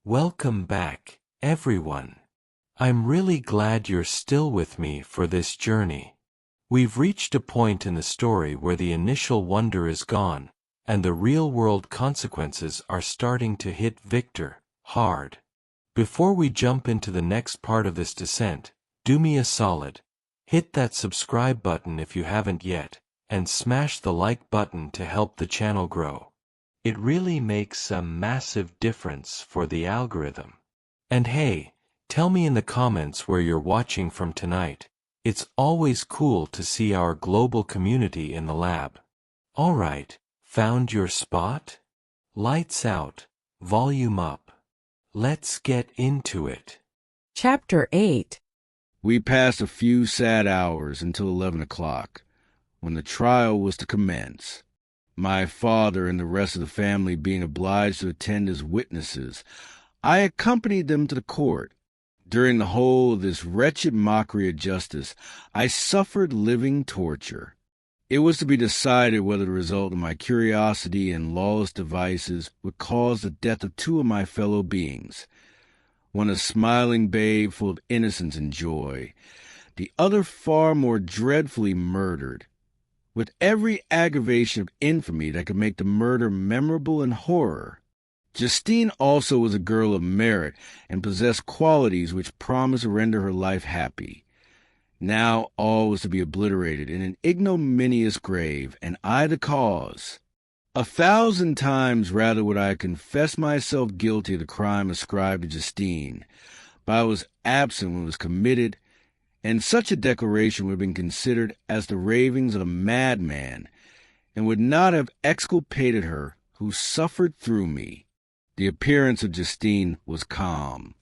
Welcome back, everyone. I'm really glad you're still with me for this journey. We've reached a point in the story where the initial wonder is gone, and the real-world consequences are starting to hit Victor hard. Before we jump into the next part of this descent, do me a solid. Hit that subscribe button if you haven't yet, and smash the like button to help the channel grow. It really makes a massive difference for the algorithm. And hey, tell me in the comments where you're watching from tonight. It's always cool to see our global community in the lab. Alright, found your spot? Lights out, volume up. Let's get into it. Chapter 8. We passed a few sad hours until 11 o'clock, when the trial was to commence. My father and the rest of the family being obliged to attend as witnesses, I accompanied them to the court. During the whole of this wretched mockery of justice, I suffered living torture. It was to be decided whether the result of my curiosity and lawless devices would cause the death of two of my fellow beings, one a smiling babe full of innocence and joy, the other far more dreadfully murdered, with every aggravation of infamy that could make the murder memorable in horror. Justine also was a girl of merit and possessed qualities which promised to render her life happy. Now all was to be obliterated in an ignominious grave, and I the cause. 1,000 times rather would I confess myself guilty of the crime ascribed to Justine, but I was absent when it was committed, and such a declaration would have been considered as the ravings of a madman, and would not have exculpated her who suffered through me. The appearance of Justine was calm.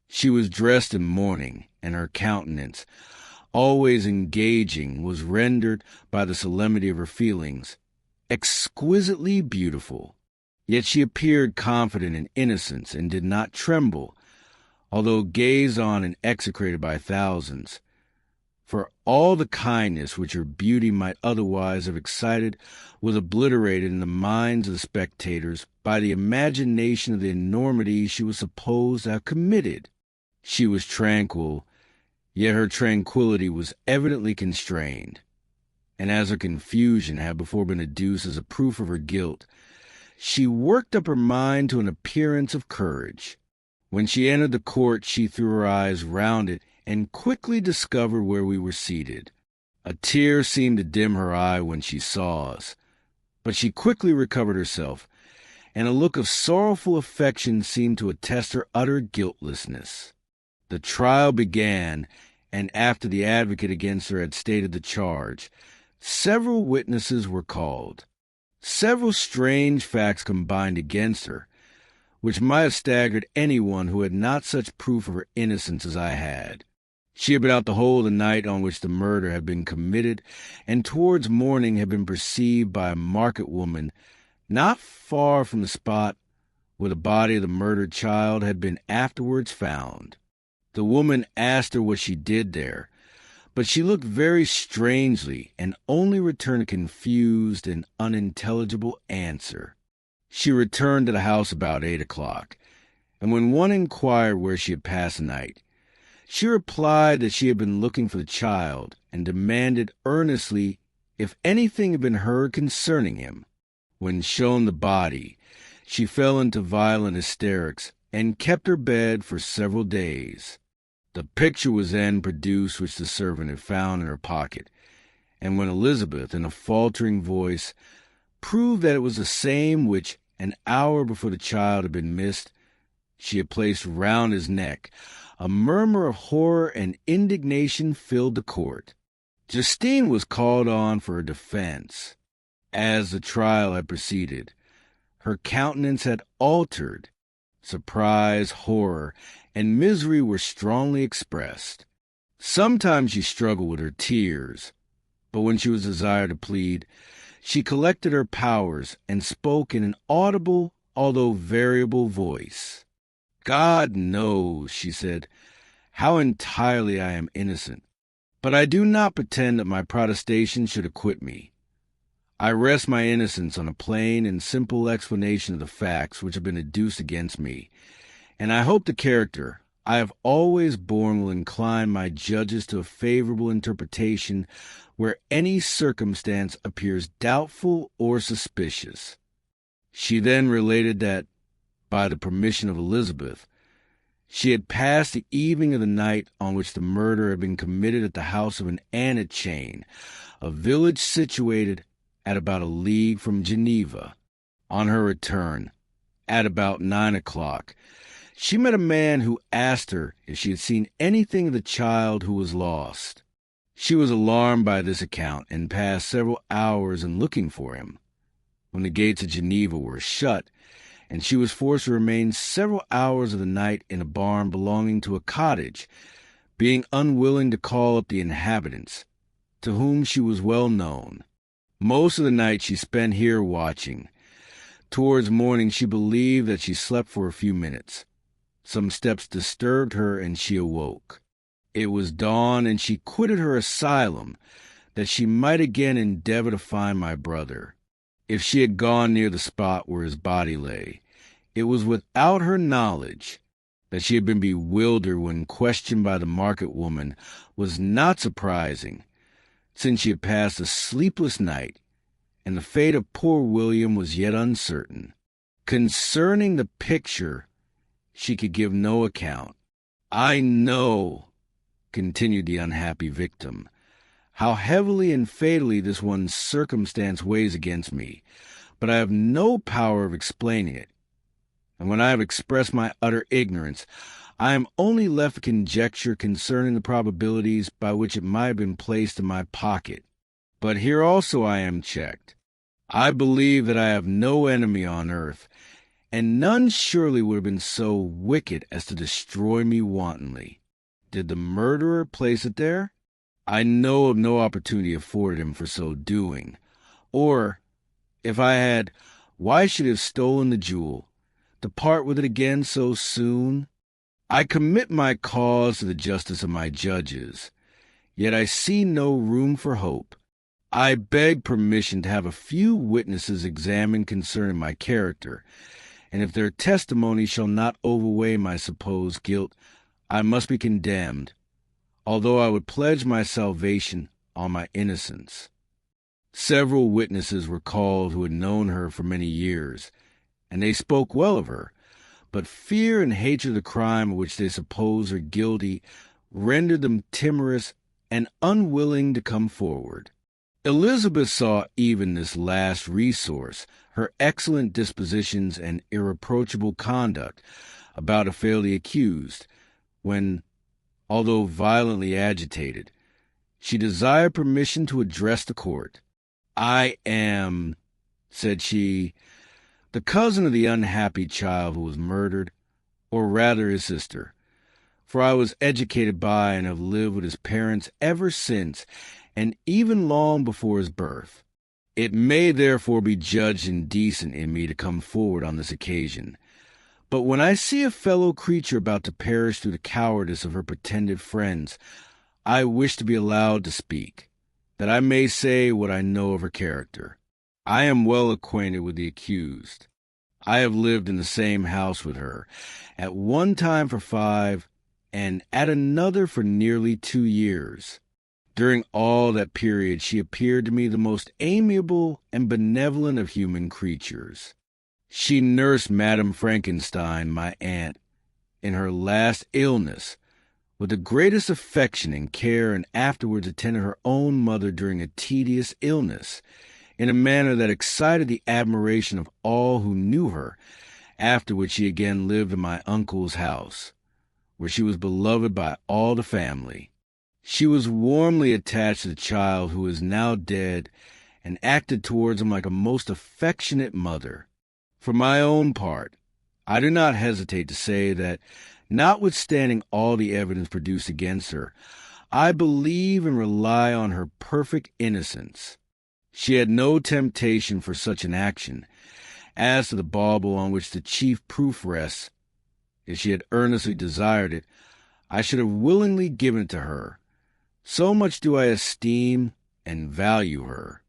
She was dressed in mourning, and her countenance, always engaging, was rendered by the solemnity of her feelings exquisitely beautiful. Yet she appeared confident in innocence and did not tremble, although gazed on and execrated by thousands. For all the kindness which her beauty might otherwise have excited was obliterated in the minds of the spectators by the imagination of the enormity she was supposed to have committed. She was tranquil, yet her tranquillity was evidently constrained, and as her confusion had before been adduced as a proof of her guilt, she worked up her mind to an appearance of courage. When she entered the court, she threw her eyes round it and quickly discovered where we were seated. A tear seemed to dim her eye when she saw us, but she quickly recovered herself, and a look of sorrowful affection seemed to attest her utter guiltlessness. The trial began, and after the advocate against her had stated the charge, several witnesses were called. Several strange facts combined against her, which might have staggered anyone who had not such proof of her innocence as I had. She had been out the whole of the night on which the murder had been committed, and towards morning had been perceived by a market woman not far from the spot where the body of the murdered child had been afterwards found. The woman asked her what she did there, but she looked very strangely and only returned a confused and unintelligible answer. She returned to the house about 8 o'clock, and when one inquired where she had passed the night, she replied that she had been looking for the child and demanded earnestly if anything had been heard concerning him. When shown the body, she fell into violent hysterics and kept her bed for several days. The picture was then produced which the servant had found in her pocket, and when Elizabeth, in a faltering voice, proved that it was the same which, an hour before the child had been missed, she had placed round his neck, a murmur of horror and indignation filled the court. Justine was called on for her defense. As the trial had proceeded, her countenance had altered. Surprise, horror, and misery were strongly expressed. Sometimes she struggled with her tears, but when she was desired to plead, she collected her powers and spoke in an audible, although variable voice. "God knows," she said, "how entirely I am innocent, but I do not pretend that my protestation should acquit me. I rest my innocence on a plain and simple explanation of the facts which have been adduced against me, and I hope the character I have always borne will incline my judges to a favorable interpretation where any circumstance appears doubtful or suspicious. She then related that, by the permission of Elizabeth, she had passed the evening of the night on which the murder had been committed at the house of an Inaction, a village situated at about a league from Geneva. On her return, at about 9 o'clock, she met a man who asked her if she had seen anything of the child who was lost. She was alarmed by this account and passed several hours in looking for him. When the gates of Geneva were shut, and she was forced to remain several hours of the night in a barn belonging to a cottage, being unwilling to call up the inhabitants, to whom she was well known. Most of the night she spent here watching. Towards morning she believed that she slept for a few minutes. Some steps disturbed her, and she awoke. It was dawn, and she quitted her asylum, that she might again endeavor to find my brother. If she had gone near the spot where his body lay, it was without her knowledge. That she had been bewildered when questioned by the market woman was not surprising, since she had passed a sleepless night, and the fate of poor William was yet uncertain. Concerning the picture, she could give no account. "I know," continued the unhappy victim, "how heavily and fatally this one circumstance weighs against me, but I have no power of explaining it. And when I have expressed my utter ignorance, I am only left with conjecture concerning the probabilities by which it might have been placed in my pocket. But here also I am checked. I believe that I have no enemy on earth, and none surely would have been so wicked as to destroy me wantonly. Did the murderer place it there? I know of no opportunity afforded him for so doing. Or, if I had, why should he have stolen the jewel, to part with it again so soon? I commit my cause to the justice of my judges, yet I see no room for hope. I beg permission to have a few witnesses examined concerning my character, and if their testimony shall not overweigh my supposed guilt, I must be condemned, although I would pledge my salvation on my innocence." Several witnesses were called who had known her for many years, and they spoke well of her, but fear and hatred of the crime of which they supposed her guilty rendered them timorous and unwilling to come forward. Elizabeth saw even this last resource, her excellent dispositions and irreproachable conduct, about to fail the accused, when, although violently agitated, she desired permission to address the court. "I am," said she, "the cousin of the unhappy child who was murdered, or rather his sister, for I was educated by and have lived with his parents ever since, and even long before his birth. It may therefore be judged indecent in me to come forward on this occasion. But when I see a fellow creature about to perish through the cowardice of her pretended friends, I wish to be allowed to speak, that I may say what I know of her character. I am well acquainted with the accused. I have lived in the same house with her, at one time for 5, and at another for nearly 2 years. During all that period she appeared to me the most amiable and benevolent of human creatures. She nursed Madame Frankenstein, my aunt, in her last illness, with the greatest affection and care, and afterwards attended her own mother during a tedious illness, in a manner that excited the admiration of all who knew her, after which she again lived in my uncle's house, where she was beloved by all the family. She was warmly attached to the child who is now dead, and acted towards him like a most affectionate mother. For my own part, I do not hesitate to say that, notwithstanding all the evidence produced against her, I believe and rely on her perfect innocence. She had no temptation for such an action. As to the bauble on which the chief proof rests, if she had earnestly desired it, I should have willingly given it to her. So much do I esteem and value her."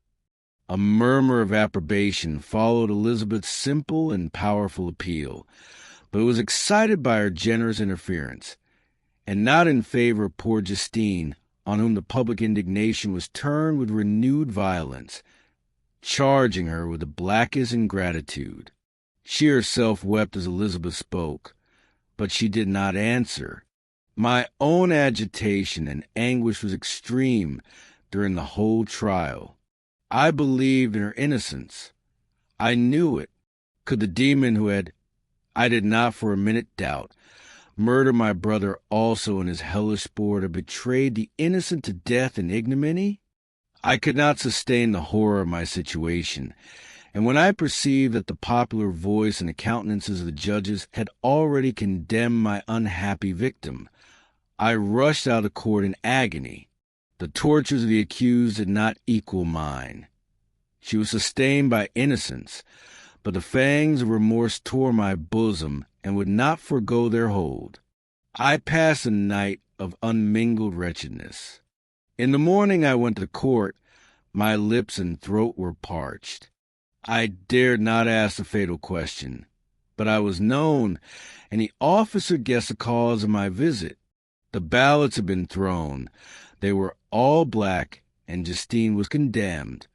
A murmur of approbation followed Elizabeth's simple and powerful appeal, but was excited by her generous interference, and not in favor of poor Justine, on whom the public indignation was turned with renewed violence, charging her with the blackest ingratitude. She herself wept as Elizabeth spoke, but she did not answer. My own agitation and anguish was extreme during the whole trial. I believed in her innocence. I knew it. Could the demon who had, I did not for a minute doubt, murder my brother also in his hellish sport, have betrayed the innocent to death and ignominy? I could not sustain the horror of my situation, and when I perceived that the popular voice and the countenances of the judges had already condemned my unhappy victim, I rushed out of court in agony. The tortures of the accused did not equal mine. She was sustained by innocence, but the fangs of remorse tore my bosom and would not forego their hold. I passed a night of unmingled wretchedness. In the morning I went to court. My lips and throat were parched. I dared not ask the fatal question, but I was known, and the officer guessed the cause of my visit. The ballots had been thrown. They were all black, and Justine was condemned.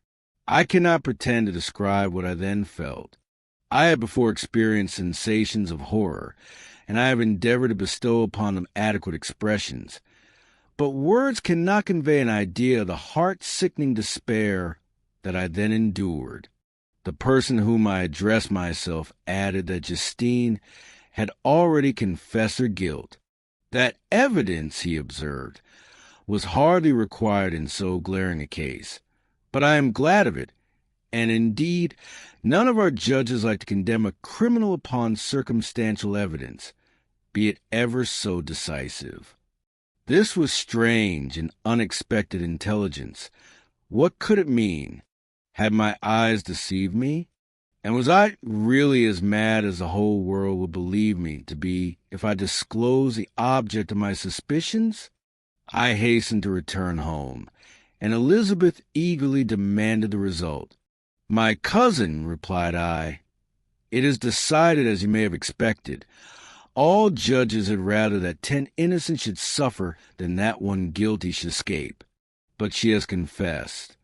I cannot pretend to describe what I then felt. I had before experienced sensations of horror, and I have endeavored to bestow upon them adequate expressions. But words cannot convey an idea of the heart-sickening despair that I then endured. The person to whom I addressed myself added that Justine had already confessed her guilt. That evidence, he observed, was hardly required in so glaring a case. But I am glad of it, and indeed, none of our judges like to condemn a criminal upon circumstantial evidence, be it ever so decisive. This was strange and unexpected intelligence. What could it mean? Had my eyes deceived me? And was I really as mad as the whole world would believe me to be if I disclosed the object of my suspicions? I hastened to return home, and Elizabeth eagerly demanded the result. "My cousin," replied I, "it is decided as you may have expected. All judges had rather that 10 innocent should suffer than that one guilty should escape. But she has confessed."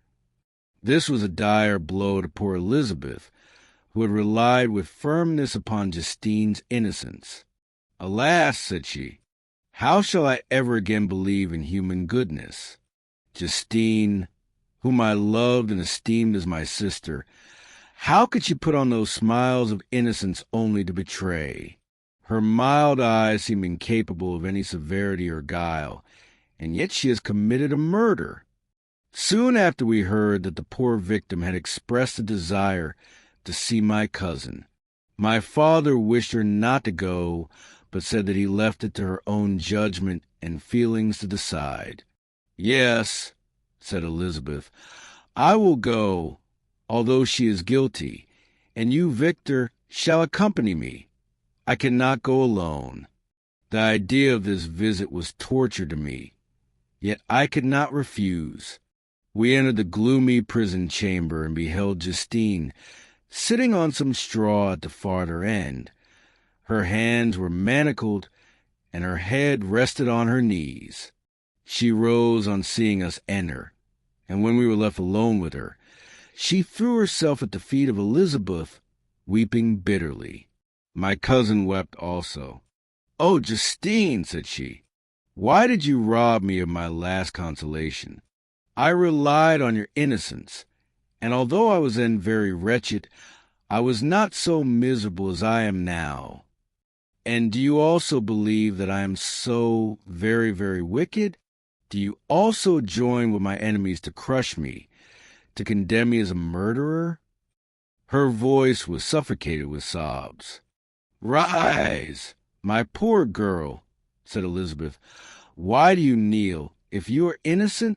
This was a dire blow to poor Elizabeth, who had relied with firmness upon Justine's innocence. "Alas," said she, "how shall I ever again believe in human goodness? Justine, whom I loved and esteemed as my sister, how could she put on those smiles of innocence only to betray? Her mild eyes seem incapable of any severity or guile, and yet she has committed a murder." Soon after we heard that the poor victim had expressed a desire to see my cousin. My father wished her not to go, but said that he left it to her own judgment and feelings to decide. "Yes," said Elizabeth, "I will go, although she is guilty, and you, Victor, shall accompany me. I cannot go alone." The idea of this visit was torture to me, yet I could not refuse. We entered the gloomy prison chamber and beheld Justine sitting on some straw at the farther end. Her hands were manacled, and her head rested on her knees. She rose on seeing us enter, and when we were left alone with her, she threw herself at the feet of Elizabeth, weeping bitterly. My cousin wept also. "Oh, Justine," said she, "why did you rob me of my last consolation? I relied on your innocence, and although I was then very wretched, I was not so miserable as I am now. And do you also believe that I am so very, very wicked? Do you also join with my enemies to crush me, to condemn me as a murderer?" Her voice was suffocated with sobs. "Rise, my poor girl," said Elizabeth. "Why do you kneel? If you are innocent,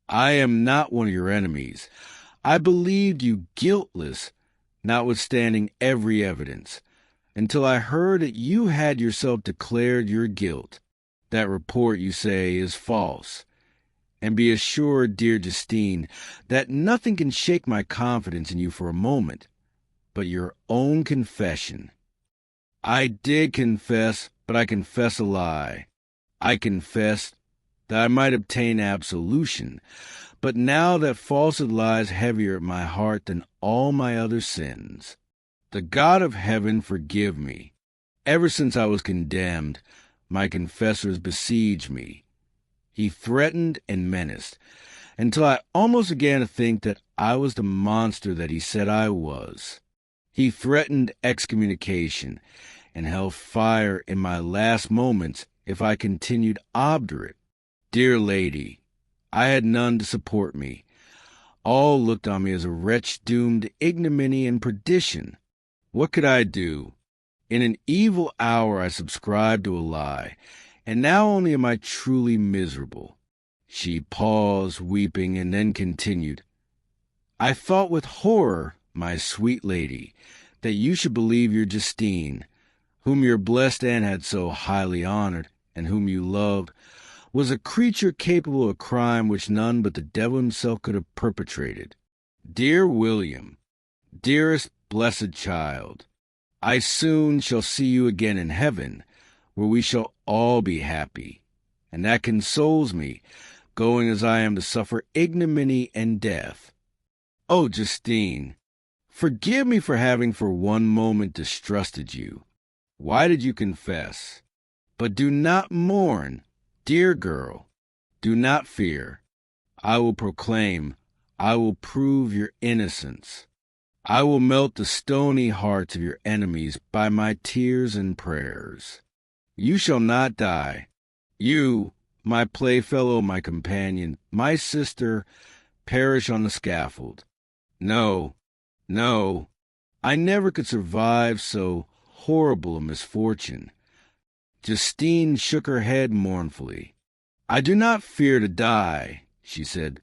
I am not one of your enemies. I believed you guiltless, notwithstanding every evidence, until I heard that you had yourself declared your guilt. That report, you say, is false. And be assured, dear Justine, that nothing can shake my confidence in you for a moment, but your own confession." I did confess, but I confess a lie. I confessed that I might obtain absolution, but now that falsehood lies heavier at my heart than all my other sins. The God of heaven forgive me. Ever since I was condemned, my confessors besieged me. He threatened and menaced, until I almost began to think that I was the monster that he said I was. He threatened excommunication and held fire in my last moments if I continued obdurate. Dear lady, I had none to support me. All looked on me as a wretch doomed to ignominy and perdition. What could I do? In an evil hour I subscribed to a lie, and now only am I truly miserable. She paused, weeping, and then continued, I thought with horror, my sweet lady, that you should believe your Justine, whom your blessed aunt had so highly honored, and whom you loved, was a creature capable of a crime which none but the devil himself could have perpetrated. Dear William, dearest blessed child, I soon shall see you again in heaven, where we shall all be happy, and that consoles me, going as I am to suffer ignominy and death. Oh, Justine, forgive me for having for one moment distrusted you. Why did you confess? But do not mourn, dear girl. Do not fear. I will proclaim, I will prove your innocence. I will melt the stony hearts of your enemies by my tears and prayers. You shall not die. You, my playfellow, my companion, my sister, perish on the scaffold. No, no, I never could survive so horrible a misfortune. Justine shook her head mournfully. I do not fear to die, she said.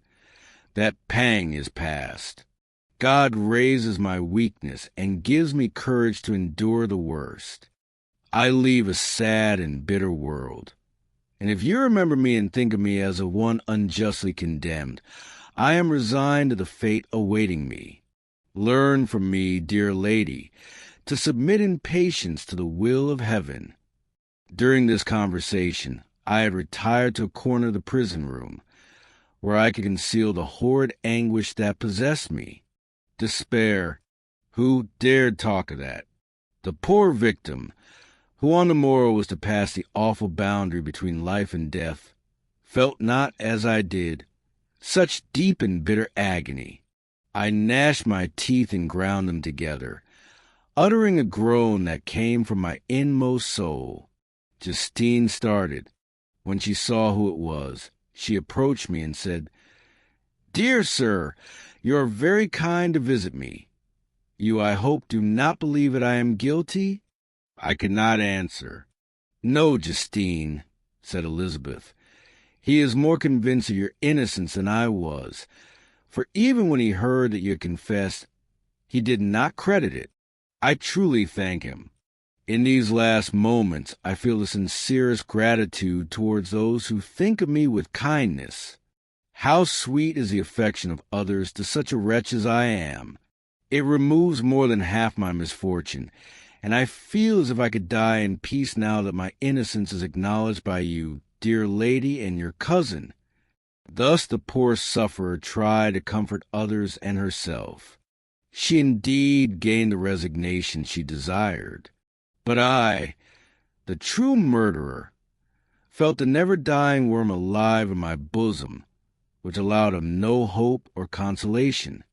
That pang is past. God raises my weakness and gives me courage to endure the worst. I leave a sad and bitter world. And if you remember me and think of me as a one unjustly condemned, I am resigned to the fate awaiting me. Learn from me, dear lady, to submit in patience to the will of heaven. During this conversation, I had retired to a corner of the prison room, where I could conceal the horrid anguish that possessed me. Despair, who dared talk of that? The poor victim, who on the morrow was to pass the awful boundary between life and death, felt not, as I did, such deep and bitter agony. I gnashed my teeth and ground them together, uttering a groan that came from my inmost soul. Justine started. When she saw who it was, she approached me and said, Dear sir, you are very kind to visit me. You, I hope, do not believe that I am guilty? I could not answer. No, Justine, said Elizabeth. He is more convinced of your innocence than I was, for even when he heard that you had confessed, he did not credit it. I truly thank him. In these last moments, I feel the sincerest gratitude towards those who think of me with kindness. How sweet is the affection of others to such a wretch as I am! It removes more than half my misfortune, and I feel as if I could die in peace now that my innocence is acknowledged by you, dear lady, and your cousin. Thus the poor sufferer tried to comfort others and herself. She indeed gained the resignation she desired. But I, the true murderer, felt the never-dying worm alive in my bosom, which allowed of no hope or consolation.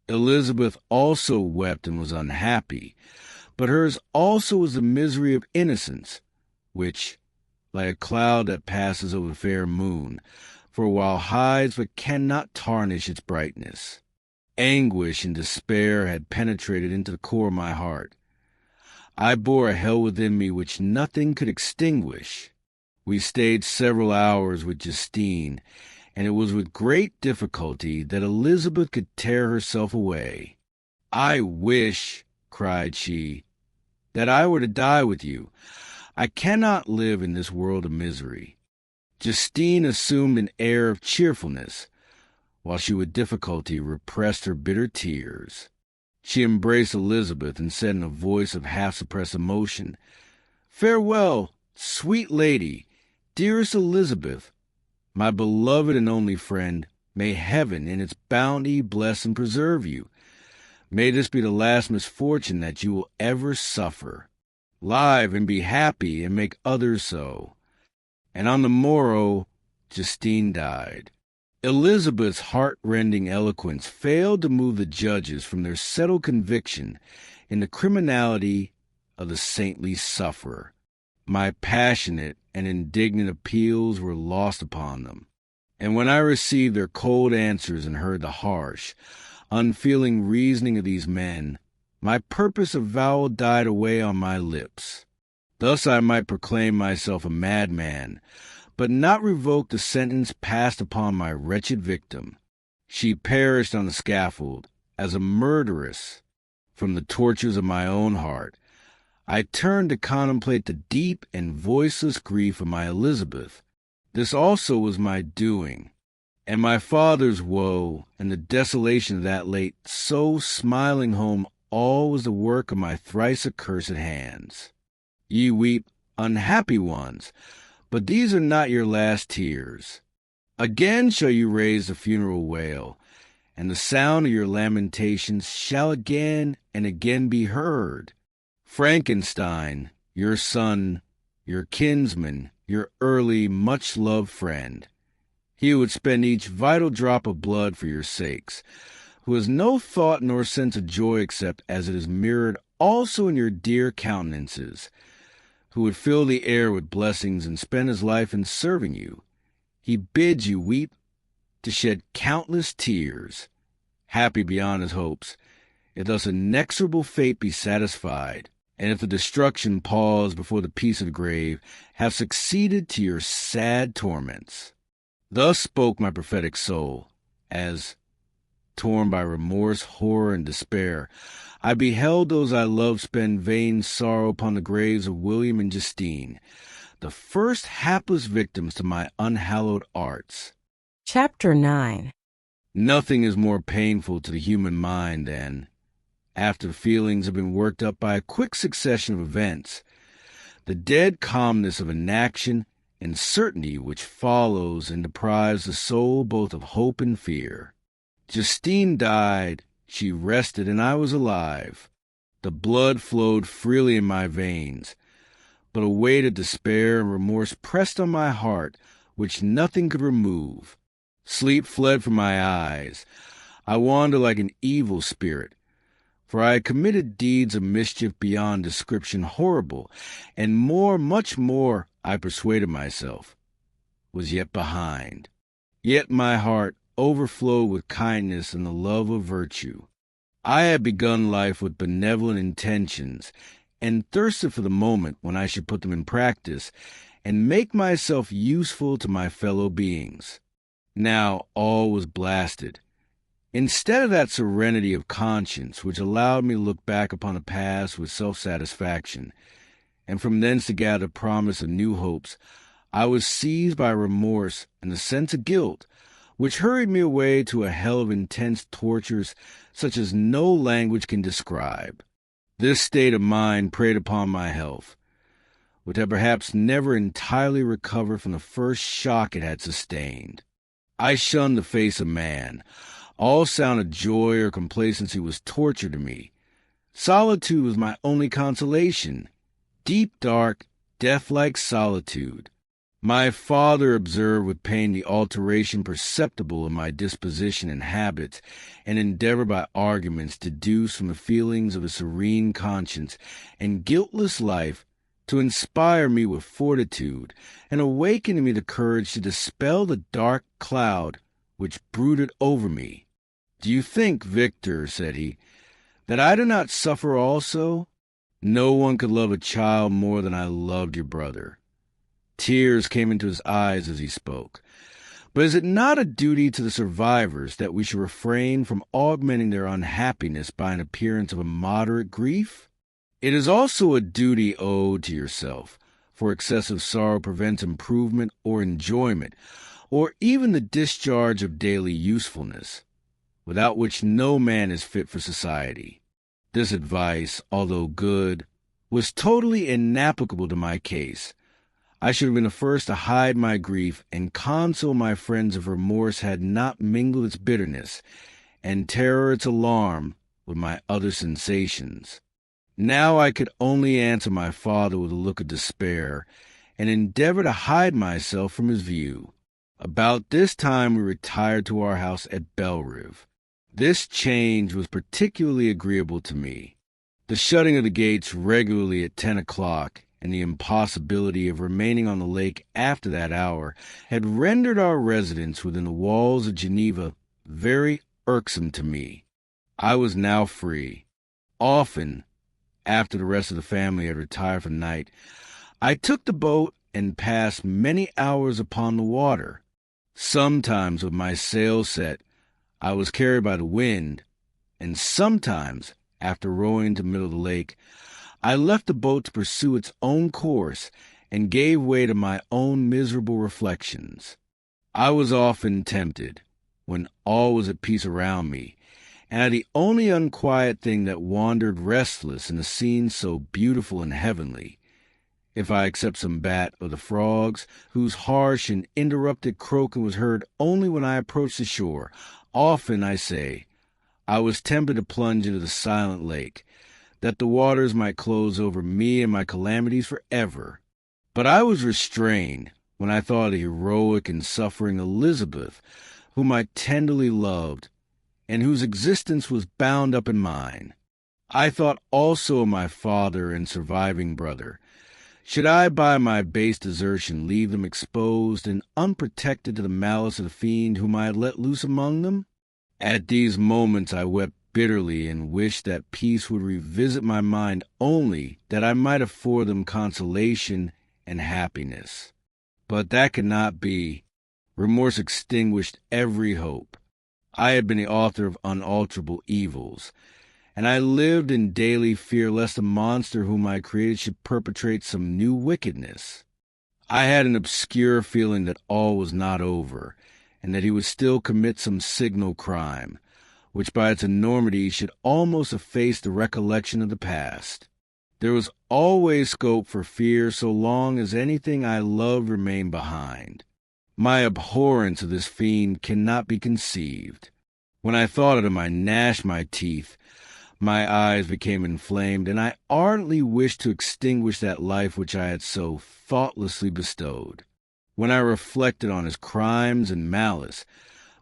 Elizabeth also wept and was unhappy, but hers also was the misery of innocence, which, like a cloud that passes over the fair moon, for a while hides but cannot tarnish its brightness. Anguish and despair had penetrated into the core of my heart. I bore a hell within me which nothing could extinguish. We stayed several hours with Justine, and it was with great difficulty that Elizabeth could tear herself away. I wish, cried she, that I were to die with you. I cannot live in this world of misery. Justine assumed an air of cheerfulness, while she with difficulty repressed her bitter tears. She embraced Elizabeth and said in a voice of half-suppressed emotion, "Farewell, sweet lady, dearest Elizabeth, my beloved and only friend. May heaven in its bounty bless and preserve you. May this be the last misfortune that you will ever suffer. Live and be happy and make others so." And on the morrow, Justine died. Elizabeth's heart-rending eloquence failed to move the judges from their settled conviction in the criminality of the saintly sufferer. My passionate and indignant appeals were lost upon them, and when I received their cold answers and heard the harsh, unfeeling reasoning of these men, my purpose of avowal died away on my lips. Thus I might proclaim myself a madman, but not revoke the sentence passed upon my wretched victim. She perished on the scaffold as a murderess. From the tortures of my own heart, I turned to contemplate the deep and voiceless grief of my Elizabeth. This also was my doing, and my father's woe, and the desolation of that late so smiling home, all was the work of my thrice accursed hands. Ye weep, unhappy ones, but these are not your last tears. Again shall you raise the funeral wail, and the sound of your lamentations shall again and again be heard. Frankenstein, your son, your kinsman, your early, much-loved friend, he who would spend each vital drop of blood for your sakes, who has no thought nor sense of joy except as it is mirrored also in your dear countenances, who would fill the air with blessings and spend his life in serving you. He bids you weep, to shed countless tears, happy beyond his hopes, if thus inexorable fate be satisfied, and if the destruction pause before the peace of the grave have succeeded to your sad torments. Thus spoke my prophetic soul, as, torn by remorse, horror, and despair, I beheld those I loved spend vain sorrow upon the graves of William and Justine, the first hapless victims to my unhallowed arts. Chapter 9. Nothing is more painful to the human mind than, after the feelings have been worked up by a quick succession of events, the dead calmness of inaction and certainty which follows and deprives the soul both of hope and fear. Justine died, she rested, and I was alive. The blood flowed freely in my veins, but a weight of despair and remorse pressed on my heart which nothing could remove. Sleep fled from my eyes. I wandered like an evil spirit, for I had committed deeds of mischief beyond description horrible, and more, much more, I persuaded myself, was yet behind. Yet my heart overflowed with kindness and the love of virtue. I had begun life with benevolent intentions, and thirsted for the moment when I should put them in practice, and make myself useful to my fellow beings. Now all was blasted. Instead of that serenity of conscience which allowed me to look back upon the past with self-satisfaction, and from thence to gather promise of new hopes, I was seized by remorse and the sense of guilt, which hurried me away to a hell of intense tortures such as no language can describe. This state of mind preyed upon my health, which had perhaps never entirely recovered from the first shock it had sustained. I shunned the face of man. All sound of joy or complacency was torture to me. Solitude was my only consolation. Deep, dark, death-like solitude. My father observed with pain the alteration perceptible in my disposition and habits, and endeavored by arguments deduced from the feelings of a serene conscience and guiltless life to inspire me with fortitude and awaken in me the courage to dispel the dark cloud which brooded over me. "Do you think, Victor," said he, "that I do not suffer also? No one could love a child more than I loved your brother." Tears came into his eyes as he spoke. But is it not a duty to the survivors that we should refrain from augmenting their unhappiness by an appearance of a moderate grief? It is also a duty owed to yourself, for excessive sorrow prevents improvement or enjoyment, or even the discharge of daily usefulness, without which no man is fit for society. This advice, although good, was totally inapplicable to my case. I should have been the first to hide my grief and console my friends if remorse had not mingled its bitterness, and terror its alarm, with my other sensations. Now I could only answer my father with a look of despair, and endeavor to hide myself from his view. About this time we retired to our house at Belrive. This change was particularly agreeable to me. The shutting of the gates regularly at 10 o'clock and the impossibility of remaining on the lake after that hour had rendered our residence within the walls of Geneva very irksome to me. I was now free. Often, after the rest of the family had retired for the night, I took the boat and passed many hours upon the water. Sometimes with my sail set, I was carried by the wind, and sometimes, after rowing into the middle of the lake, I left the boat to pursue its own course and gave way to my own miserable reflections. I was often tempted, when all was at peace around me, and the only unquiet thing that wandered restless in a scene so beautiful and heavenly, if I except some bat or the frogs, whose harsh and interrupted croaking was heard only when I approached the shore, often, I say, I was tempted to plunge into the silent lake, that the waters might close over me and my calamities forever. But I was restrained when I thought of the heroic and suffering Elizabeth, whom I tenderly loved, and whose existence was bound up in mine. I thought also of my father and surviving brother. Should I by my base desertion leave them exposed and unprotected to the malice of the fiend whom I had let loose among them? At these moments I wept bitterly and wished that peace would revisit my mind only that I might afford them consolation and happiness. But that could not be. Remorse extinguished every hope. I had been the author of unalterable evils, and I lived in daily fear lest the monster whom I created should perpetrate some new wickedness. I had an obscure feeling that all was not over, and that he would still commit some signal crime, which by its enormity should almost efface the recollection of the past. There was always scope for fear so long as anything I loved remained behind. My abhorrence of this fiend cannot be conceived. When I thought of him, I gnashed my teeth. My eyes became inflamed, and I ardently wished to extinguish that life which I had so thoughtlessly bestowed. When I reflected on his crimes and malice,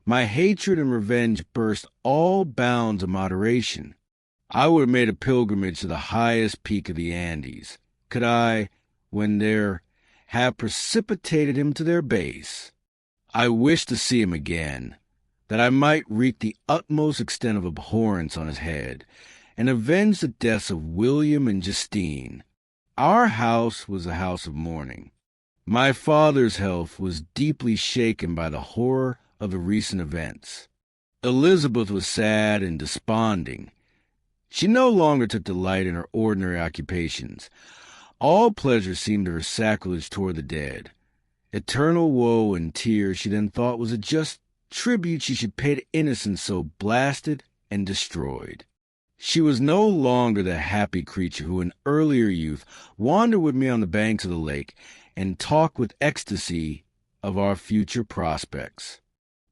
my hatred and revenge burst all bounds of moderation. I would have made a pilgrimage to the highest peak of the Andes, could I, when there, have precipitated him to their base. I wished to see him again, that I might wreak the utmost extent of abhorrence on his head, and avenge the deaths of William and Justine. Our house was a house of mourning. My father's health was deeply shaken by the horror of the recent events. Elizabeth was sad and desponding. She no longer took delight in her ordinary occupations. All pleasure seemed to her sacrilege toward the dead. Eternal woe and tears she then thought was a just tribute she should pay to innocence so blasted and destroyed. She was no longer the happy creature who in earlier youth wandered with me on the banks of the lake and talked with ecstasy of our future prospects.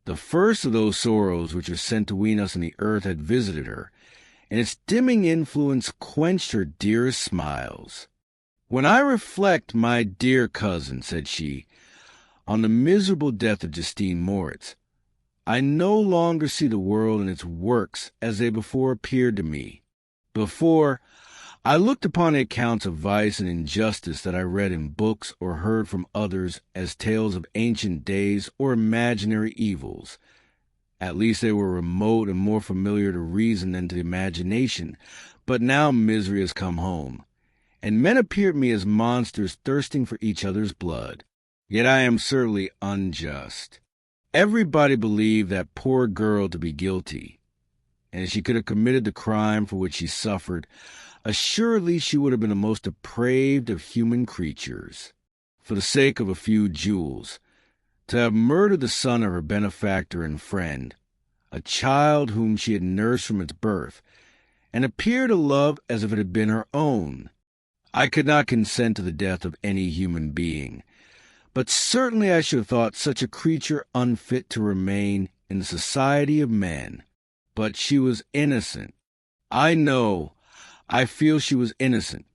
The first of those sorrows which are sent to wean us on the earth had visited her, and its dimming influence quenched her dearest smiles. "When I reflect, my dear cousin," said she, "on the miserable death of Justine Moritz, I no longer see the world and its works as they before appeared to me. Before, I looked upon the accounts of vice and injustice that I read in books or heard from others as tales of ancient days or imaginary evils. At least they were remote and more familiar to reason than to the imagination. But now misery has come home, and men appear to me as monsters thirsting for each other's blood. Yet I am certainly unjust. Everybody believed that poor girl to be guilty, and if she could have committed the crime for which she suffered, assuredly she would have been the most depraved of human creatures. For the sake of a few jewels, to have murdered the son of her benefactor and friend, a child whom she had nursed from its birth, and appeared to love as if it had been her own. I could not consent to the death of any human being, but certainly I should have thought such a creature unfit to remain in the society of men. But she was innocent. I feel she was innocent.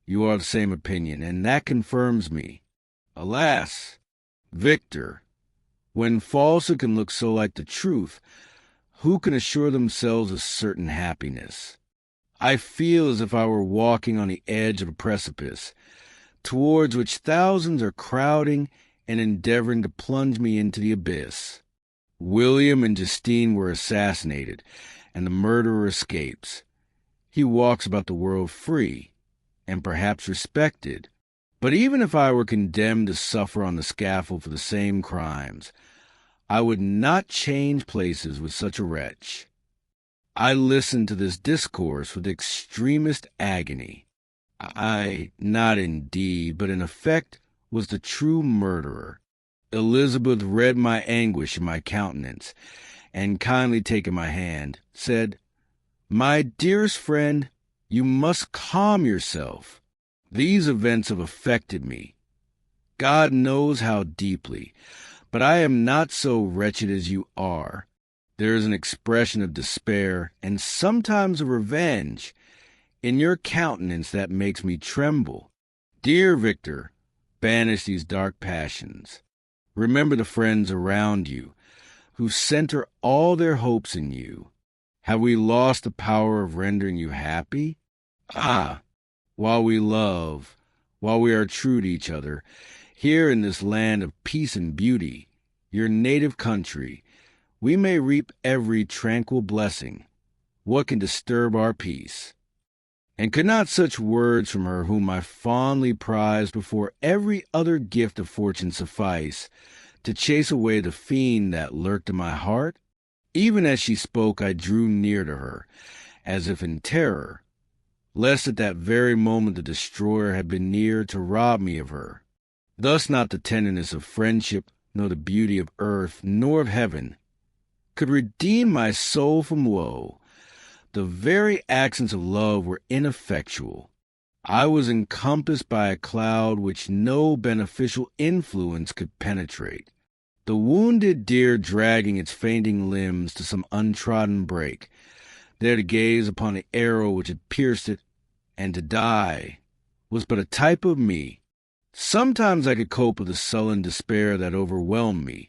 You are of the same opinion, and that confirms me. Alas, Victor, when falsehood can look so like the truth, who can assure themselves of certain happiness? I feel as if I were walking on the edge of a precipice, towards which thousands are crowding and endeavoring to plunge me into the abyss. William and Justine were assassinated, and the murderer escapes. He walks about the world free, and perhaps respected. But even if I were condemned to suffer on the scaffold for the same crimes, I would not change places with such a wretch. I listened to this discourse with extremest agony. I, not indeed, but in effect, was the true murderer. Elizabeth read my anguish in my countenance, and kindly taking my hand, said, "My dearest friend, you must calm yourself. These events have affected me. God knows how deeply, but I am not so wretched as you are. There is an expression of despair, and sometimes of revenge, in your countenance that makes me tremble. Dear Victor, banish these dark passions. Remember the friends around you, who center all their hopes in you. Have we lost the power of rendering you happy? Ah, while we love, while we are true to each other, here in this land of peace and beauty, your native country, we may reap every tranquil blessing. What can disturb our peace?" And could not such words from her whom I fondly prized before every other gift of fortune suffice to chase away the fiend that lurked in my heart? Even as she spoke, I drew near to her, as if in terror, lest at that very moment the destroyer had been near to rob me of her. Thus not the tenderness of friendship, nor the beauty of earth, nor of heaven, could redeem my soul from woe. The very accents of love were ineffectual. I was encompassed by a cloud which no beneficial influence could penetrate. The wounded deer dragging its fainting limbs to some untrodden brake, there to gaze upon the arrow which had pierced it, and to die, was but a type of me. Sometimes I could cope with the sullen despair that overwhelmed me,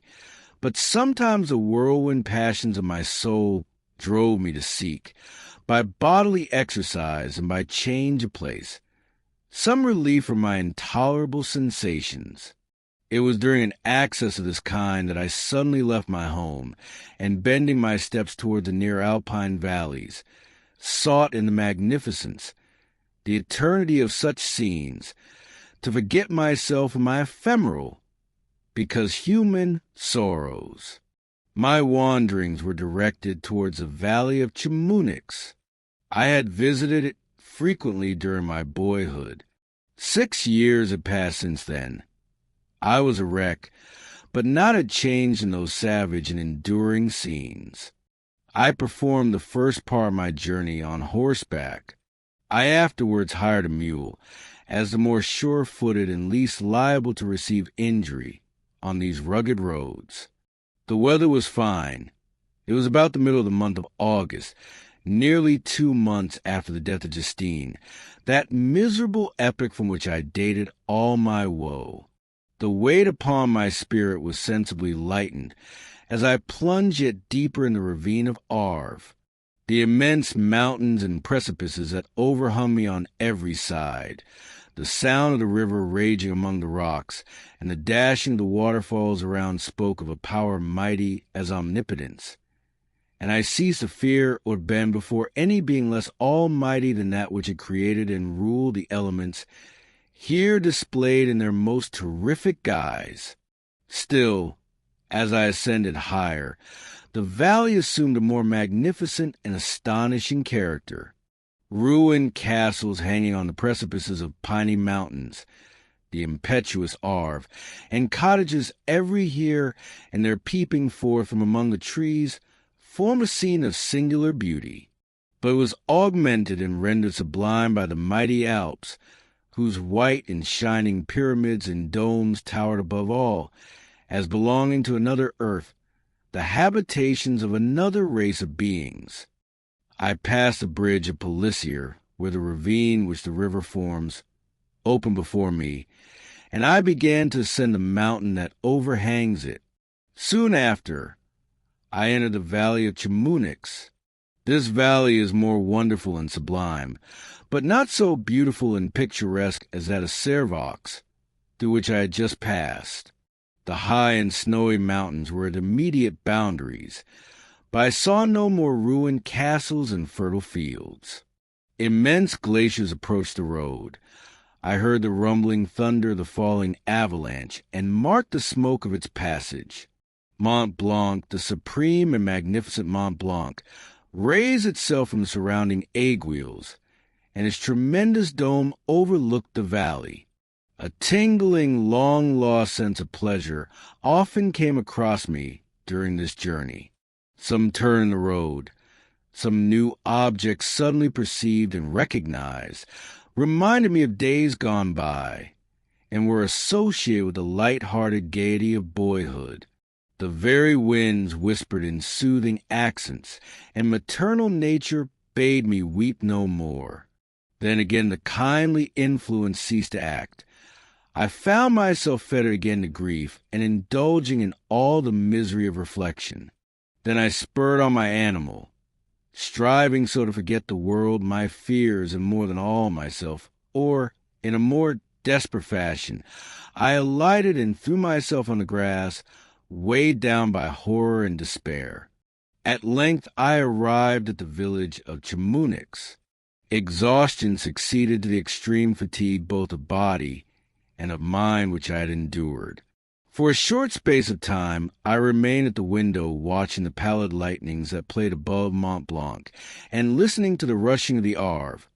but sometimes the whirlwind passions of my soul drove me to seek, by bodily exercise and by change of place, some relief from my intolerable sensations. It was during an access of this kind that I suddenly left my home, and bending my steps toward the near Alpine valleys, sought in the magnificence, the eternity of such scenes, to forget myself and my ephemeral, because human, sorrows. My wanderings were directed towards the Valley of Chamounix. I had visited it frequently during my boyhood. 6 years had passed since then. I was a wreck, but not a change in those savage and enduring scenes. I performed the first part of my journey on horseback. I afterwards hired a mule, as the more sure-footed and least liable to receive injury on these rugged roads. The weather was fine. It was about the middle of the month of August, nearly 2 months after the death of Justine, that miserable epoch from which I dated all my woe. The weight upon my spirit was sensibly lightened as I plunged yet deeper in the ravine of Arve. The immense mountains and precipices that overhung me on every side, the sound of the river raging among the rocks, and the dashing of the waterfalls around spoke of a power mighty as omnipotence. And I ceased to fear or bend before any being less almighty than that which had created and ruled the elements, here displayed in their most terrific guise. Still, as I ascended higher, the valley assumed a more magnificent and astonishing character. Ruined castles hanging on the precipices of piny mountains, the impetuous Arve, and cottages every here and there peeping forth from among the trees, formed a scene of singular beauty. but it was augmented and rendered sublime by the mighty Alps, whose white and shining pyramids and domes towered above all, as belonging to another earth, the habitations of another race of beings. I passed the bridge of Pellissier, where the ravine which the river forms opened before me, and I began to ascend the mountain that overhangs it. Soon after, I entered the Valley of Chamounix. This valley is more wonderful and sublime, but not so beautiful and picturesque as that of Servox, through which I had just passed. The high and snowy mountains were at immediate boundaries, but I saw no more ruined castles and fertile fields. Immense glaciers approached the road. I heard the rumbling thunder of the falling avalanche, and marked the smoke of its passage. Mont Blanc, the supreme and magnificent Mont Blanc, raised itself from the surrounding aiguilles, and its tremendous dome overlooked the valley. A tingling, long-lost sense of pleasure often came across me during this journey. Some turn in the road, some new object suddenly perceived and recognized, reminded me of days gone by, and were associated with the light-hearted gaiety of boyhood. The very winds whispered in soothing accents, and maternal nature bade me weep no more. Then again the kindly influence ceased to act. I found myself fettered again to grief, and indulging in all the misery of reflection. Then I spurred on my animal, striving so to forget the world, my fears, and more than all myself, or, in a more desperate fashion, I alighted and threw myself on the grass, weighed down by horror and despair. At length I arrived at the village of Chamounix. Exhaustion succeeded to the extreme fatigue both of body and of mind which I had endured. For a short space of time I remained at the window watching the pallid lightnings that played above Mont Blanc, and listening to the rushing of the Arve,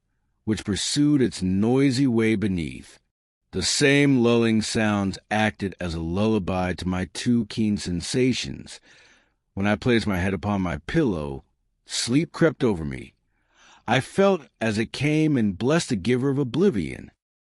which pursued its noisy way beneath. The same lulling sounds acted as a lullaby to my too keen sensations. When I placed my head upon my pillow, sleep crept over me. I felt as it came and blessed the giver of oblivion.